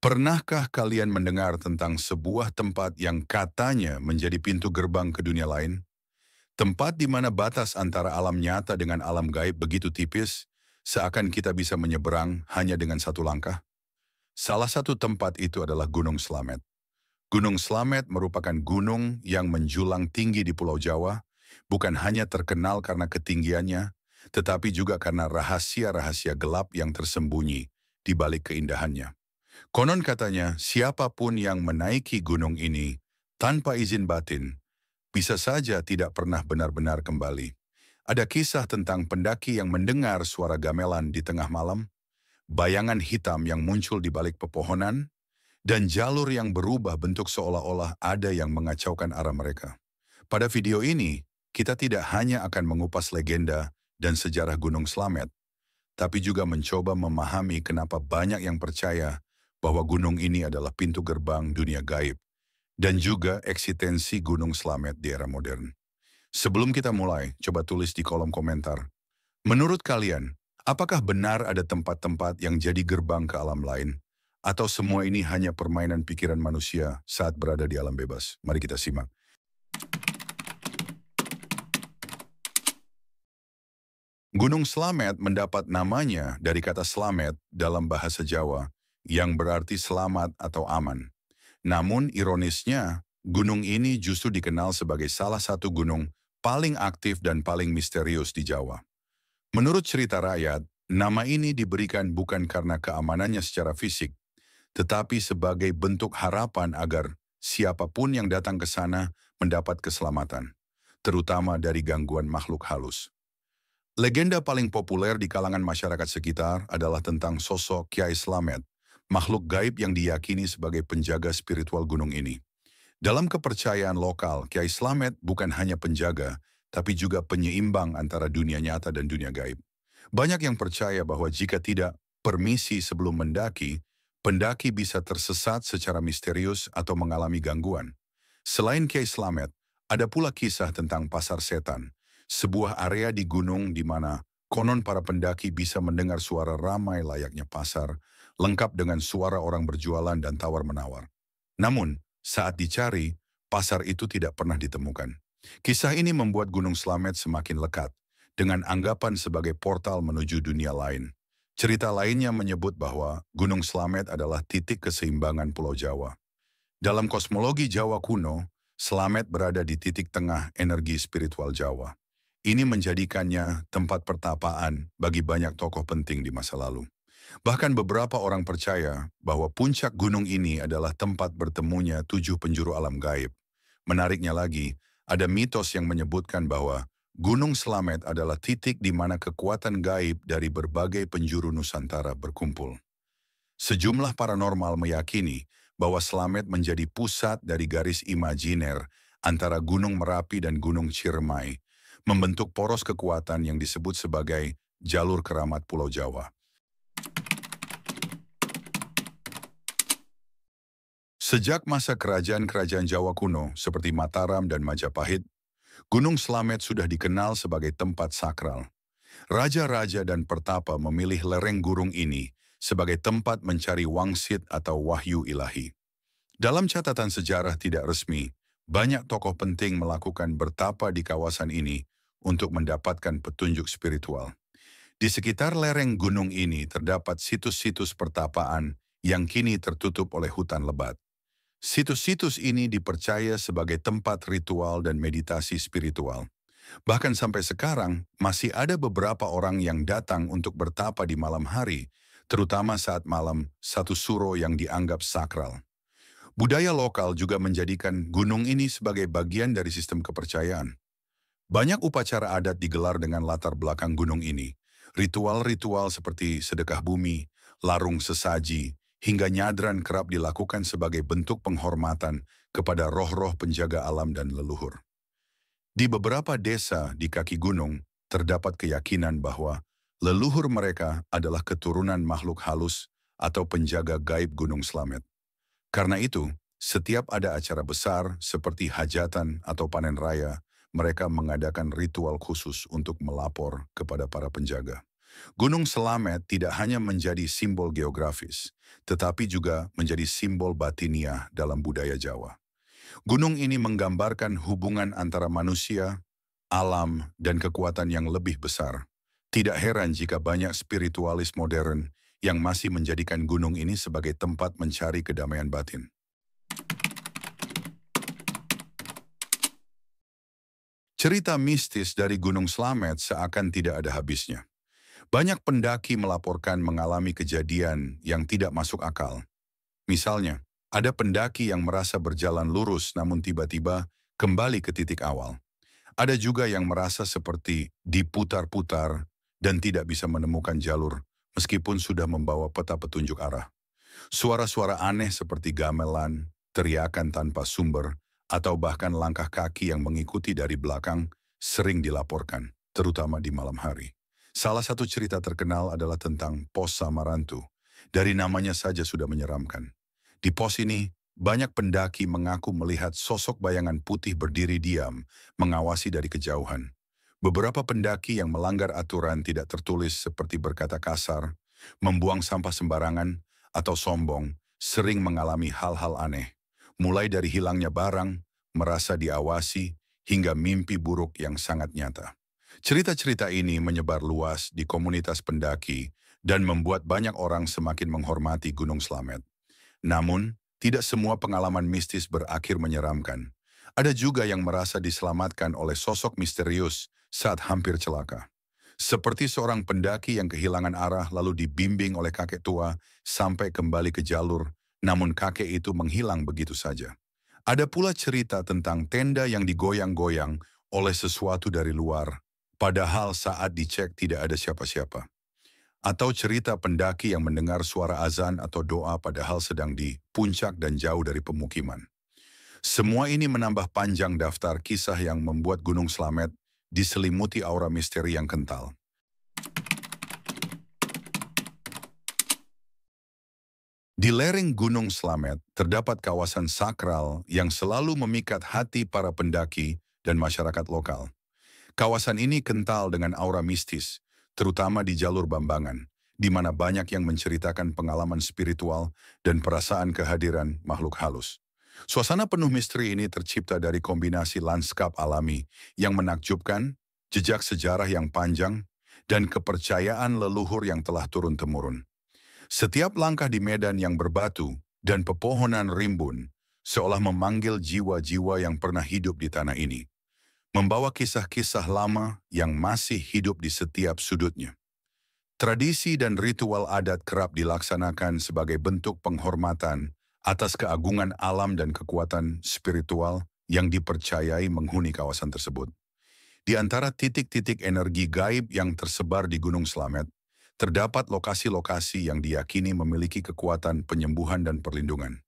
Pernahkah kalian mendengar tentang sebuah tempat yang katanya menjadi pintu gerbang ke dunia lain? Tempat di mana batas antara alam nyata dengan alam gaib begitu tipis, seakan kita bisa menyeberang hanya dengan satu langkah? Salah satu tempat itu adalah Gunung Slamet. Gunung Slamet merupakan gunung yang menjulang tinggi di Pulau Jawa, bukan hanya terkenal karena ketinggiannya, tetapi juga karena rahasia-rahasia gelap yang tersembunyi di balik keindahannya. Konon katanya, siapapun yang menaiki gunung ini tanpa izin batin, bisa saja tidak pernah benar-benar kembali. Ada kisah tentang pendaki yang mendengar suara gamelan di tengah malam, bayangan hitam yang muncul di balik pepohonan, dan jalur yang berubah bentuk seolah-olah ada yang mengacaukan arah mereka. Pada video ini, kita tidak hanya akan mengupas legenda dan sejarah Gunung Slamet, tapi juga mencoba memahami kenapa banyak yang percaya bahwa gunung ini adalah pintu gerbang dunia gaib, dan juga eksistensi Gunung Slamet di era modern. Sebelum kita mulai, coba tulis di kolom komentar. Menurut kalian, apakah benar ada tempat-tempat yang jadi gerbang ke alam lain? Atau semua ini hanya permainan pikiran manusia saat berada di alam bebas? Mari kita simak. Gunung Slamet mendapat namanya dari kata slamet dalam bahasa Jawa, yang berarti selamat atau aman. Namun ironisnya, gunung ini justru dikenal sebagai salah satu gunung paling aktif dan paling misterius di Jawa. Menurut cerita rakyat, nama ini diberikan bukan karena keamanannya secara fisik, tetapi sebagai bentuk harapan agar siapapun yang datang ke sana mendapat keselamatan, terutama dari gangguan makhluk halus. Legenda paling populer di kalangan masyarakat sekitar adalah tentang sosok Kiai Slamet, makhluk gaib yang diyakini sebagai penjaga spiritual gunung ini. Dalam kepercayaan lokal, Kiai Slamet bukan hanya penjaga, tapi juga penyeimbang antara dunia nyata dan dunia gaib. Banyak yang percaya bahwa jika tidak permisi sebelum mendaki, pendaki bisa tersesat secara misterius atau mengalami gangguan. Selain Kiai Slamet, ada pula kisah tentang Pasar Setan, sebuah area di gunung di mana konon para pendaki bisa mendengar suara ramai layaknya pasar, lengkap dengan suara orang berjualan dan tawar-menawar. Namun, saat dicari, pasar itu tidak pernah ditemukan. Kisah ini membuat Gunung Slamet semakin lekat, dengan anggapan sebagai portal menuju dunia lain. Cerita lainnya menyebut bahwa Gunung Slamet adalah titik keseimbangan Pulau Jawa. Dalam kosmologi Jawa kuno, Slamet berada di titik tengah energi spiritual Jawa. Ini menjadikannya tempat pertapaan bagi banyak tokoh penting di masa lalu. Bahkan beberapa orang percaya bahwa puncak gunung ini adalah tempat bertemunya 7 penjuru alam gaib. Menariknya lagi, ada mitos yang menyebutkan bahwa Gunung Slamet adalah titik di mana kekuatan gaib dari berbagai penjuru Nusantara berkumpul. Sejumlah paranormal meyakini bahwa Slamet menjadi pusat dari garis imajiner antara Gunung Merapi dan Gunung Ciremai, membentuk poros kekuatan yang disebut sebagai jalur keramat Pulau Jawa. Sejak masa kerajaan-kerajaan Jawa kuno seperti Mataram dan Majapahit, Gunung Slamet sudah dikenal sebagai tempat sakral. Raja-raja dan pertapa memilih lereng gunung ini sebagai tempat mencari wangsit atau wahyu ilahi. Dalam catatan sejarah tidak resmi, banyak tokoh penting melakukan bertapa di kawasan ini untuk mendapatkan petunjuk spiritual. Di sekitar lereng gunung ini terdapat situs-situs pertapaan yang kini tertutup oleh hutan lebat. Situs-situs ini dipercaya sebagai tempat ritual dan meditasi spiritual. Bahkan sampai sekarang, masih ada beberapa orang yang datang untuk bertapa di malam hari, terutama saat malam satu suro yang dianggap sakral. Budaya lokal juga menjadikan gunung ini sebagai bagian dari sistem kepercayaan. Banyak upacara adat digelar dengan latar belakang gunung ini. Ritual-ritual seperti sedekah bumi, larung sesaji, hingga nyadran kerap dilakukan sebagai bentuk penghormatan kepada roh-roh penjaga alam dan leluhur. Di beberapa desa di kaki gunung, terdapat keyakinan bahwa leluhur mereka adalah keturunan makhluk halus atau penjaga gaib Gunung Slamet. Karena itu, setiap ada acara besar seperti hajatan atau panen raya, mereka mengadakan ritual khusus untuk melapor kepada para penjaga. Gunung Slamet tidak hanya menjadi simbol geografis, tetapi juga menjadi simbol batiniah dalam budaya Jawa. Gunung ini menggambarkan hubungan antara manusia, alam, dan kekuatan yang lebih besar. Tidak heran jika banyak spiritualis modern yang masih menjadikan gunung ini sebagai tempat mencari kedamaian batin. Cerita mistis dari Gunung Slamet seakan tidak ada habisnya. Banyak pendaki melaporkan mengalami kejadian yang tidak masuk akal. Misalnya, ada pendaki yang merasa berjalan lurus namun tiba-tiba kembali ke titik awal. Ada juga yang merasa seperti diputar-putar dan tidak bisa menemukan jalur meskipun sudah membawa peta petunjuk arah. Suara-suara aneh seperti gamelan, teriakan tanpa sumber, atau bahkan langkah kaki yang mengikuti dari belakang sering dilaporkan, terutama di malam hari. Salah satu cerita terkenal adalah tentang Pos Samarantu. Dari namanya saja sudah menyeramkan. Di pos ini, banyak pendaki mengaku melihat sosok bayangan putih berdiri diam, mengawasi dari kejauhan. Beberapa pendaki yang melanggar aturan tidak tertulis seperti berkata kasar, membuang sampah sembarangan, atau sombong, sering mengalami hal-hal aneh. Mulai dari hilangnya barang, merasa diawasi, hingga mimpi buruk yang sangat nyata. Cerita-cerita ini menyebar luas di komunitas pendaki dan membuat banyak orang semakin menghormati Gunung Slamet. Namun, tidak semua pengalaman mistis berakhir menyeramkan. Ada juga yang merasa diselamatkan oleh sosok misterius saat hampir celaka. Seperti seorang pendaki yang kehilangan arah lalu dibimbing oleh kakek tua sampai kembali ke jalur, namun kakek itu menghilang begitu saja. Ada pula cerita tentang tenda yang digoyang-goyang oleh sesuatu dari luar, padahal saat dicek tidak ada siapa-siapa. Atau cerita pendaki yang mendengar suara azan atau doa padahal sedang di puncak dan jauh dari pemukiman. Semua ini menambah panjang daftar kisah yang membuat Gunung Slamet diselimuti aura misteri yang kental. Di lereng Gunung Slamet terdapat kawasan sakral yang selalu memikat hati para pendaki dan masyarakat lokal. Kawasan ini kental dengan aura mistis, terutama di jalur Bambangan, di mana banyak yang menceritakan pengalaman spiritual dan perasaan kehadiran makhluk halus. Suasana penuh misteri ini tercipta dari kombinasi lanskap alami yang menakjubkan, jejak sejarah yang panjang, dan kepercayaan leluhur yang telah turun-temurun. Setiap langkah di medan yang berbatu dan pepohonan rimbun seolah memanggil jiwa-jiwa yang pernah hidup di tanah ini, membawa kisah-kisah lama yang masih hidup di setiap sudutnya. Tradisi dan ritual adat kerap dilaksanakan sebagai bentuk penghormatan atas keagungan alam dan kekuatan spiritual yang dipercayai menghuni kawasan tersebut. Di antara titik-titik energi gaib yang tersebar di Gunung Slamet, terdapat lokasi-lokasi yang diyakini memiliki kekuatan penyembuhan dan perlindungan.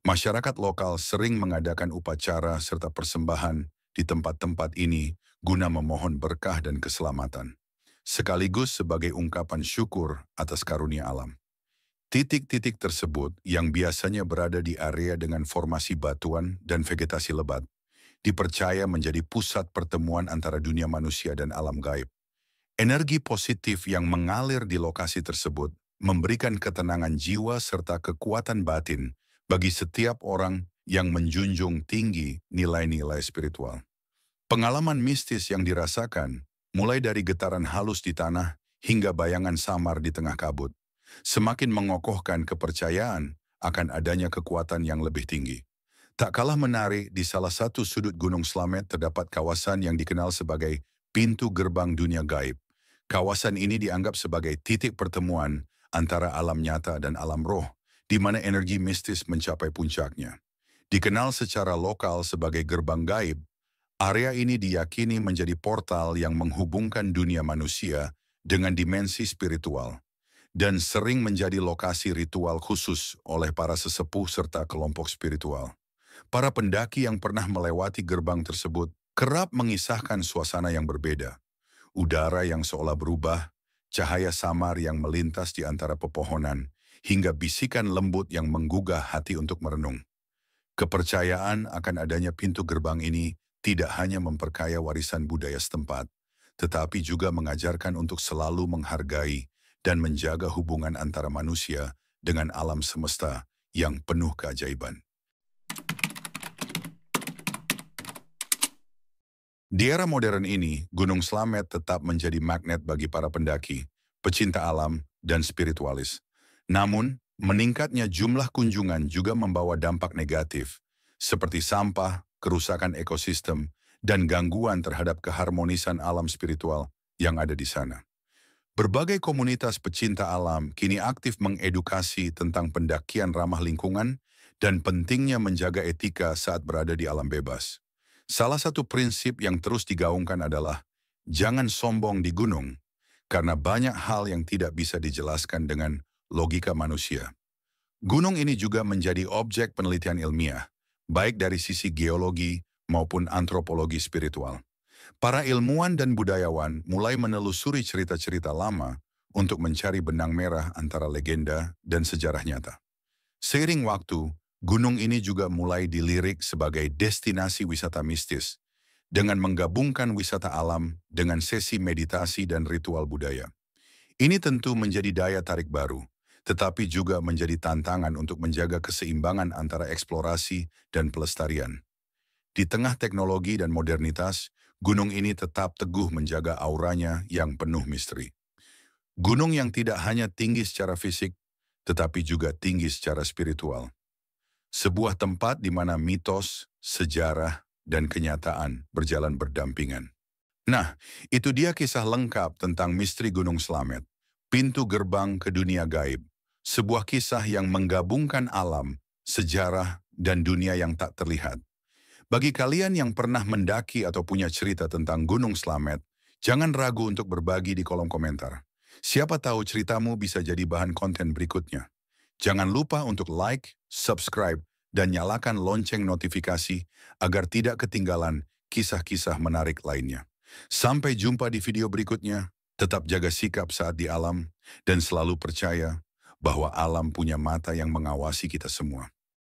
Masyarakat lokal sering mengadakan upacara serta persembahan di tempat-tempat ini guna memohon berkah dan keselamatan, sekaligus sebagai ungkapan syukur atas karunia alam. Titik-titik tersebut yang biasanya berada di area dengan formasi batuan dan vegetasi lebat, dipercaya menjadi pusat pertemuan antara dunia manusia dan alam gaib. Energi positif yang mengalir di lokasi tersebut memberikan ketenangan jiwa serta kekuatan batin bagi setiap orang yang menjunjung tinggi nilai-nilai spiritual. Pengalaman mistis yang dirasakan, mulai dari getaran halus di tanah hingga bayangan samar di tengah kabut, semakin mengokohkan kepercayaan akan adanya kekuatan yang lebih tinggi. Tak kalah menarik, di salah satu sudut Gunung Slamet terdapat kawasan yang dikenal sebagai pintu gerbang dunia gaib. Kawasan ini dianggap sebagai titik pertemuan antara alam nyata dan alam roh, di mana energi mistis mencapai puncaknya. Dikenal secara lokal sebagai gerbang gaib, area ini diyakini menjadi portal yang menghubungkan dunia manusia dengan dimensi spiritual, dan sering menjadi lokasi ritual khusus oleh para sesepuh serta kelompok spiritual. Para pendaki yang pernah melewati gerbang tersebut kerap mengisahkan suasana yang berbeda. Udara yang seolah berubah, cahaya samar yang melintas di antara pepohonan, hingga bisikan lembut yang menggugah hati untuk merenung. Kepercayaan akan adanya pintu gerbang ini tidak hanya memperkaya warisan budaya setempat, tetapi juga mengajarkan untuk selalu menghargai dan menjaga hubungan antara manusia dengan alam semesta yang penuh keajaiban. Di era modern ini, Gunung Slamet tetap menjadi magnet bagi para pendaki, pecinta alam, dan spiritualis. Namun, meningkatnya jumlah kunjungan juga membawa dampak negatif, seperti sampah, kerusakan ekosistem, dan gangguan terhadap keharmonisan alam spiritual yang ada di sana. Berbagai komunitas pecinta alam kini aktif mengedukasi tentang pendakian ramah lingkungan dan pentingnya menjaga etika saat berada di alam bebas. Salah satu prinsip yang terus digaungkan adalah jangan sombong di gunung, karena banyak hal yang tidak bisa dijelaskan dengan logika manusia. Gunung ini juga menjadi objek penelitian ilmiah, baik dari sisi geologi maupun antropologi spiritual. Para ilmuwan dan budayawan mulai menelusuri cerita-cerita lama untuk mencari benang merah antara legenda dan sejarah nyata. Seiring waktu, gunung ini juga mulai dilirik sebagai destinasi wisata mistis, dengan menggabungkan wisata alam dengan sesi meditasi dan ritual budaya. Ini tentu menjadi daya tarik baru, tetapi juga menjadi tantangan untuk menjaga keseimbangan antara eksplorasi dan pelestarian. Di tengah teknologi dan modernitas, gunung ini tetap teguh menjaga auranya yang penuh misteri. Gunung yang tidak hanya tinggi secara fisik, tetapi juga tinggi secara spiritual. Sebuah tempat di mana mitos, sejarah, dan kenyataan berjalan berdampingan. Nah, itu dia kisah lengkap tentang misteri Gunung Slamet, pintu gerbang ke dunia gaib. Sebuah kisah yang menggabungkan alam, sejarah, dan dunia yang tak terlihat. Bagi kalian yang pernah mendaki atau punya cerita tentang Gunung Slamet, jangan ragu untuk berbagi di kolom komentar. Siapa tahu ceritamu bisa jadi bahan konten berikutnya. Jangan lupa untuk like, subscribe, dan nyalakan lonceng notifikasi agar tidak ketinggalan kisah-kisah menarik lainnya. Sampai jumpa di video berikutnya, tetap jaga sikap saat di alam, dan selalu percaya bahwa alam punya mata yang mengawasi kita semua.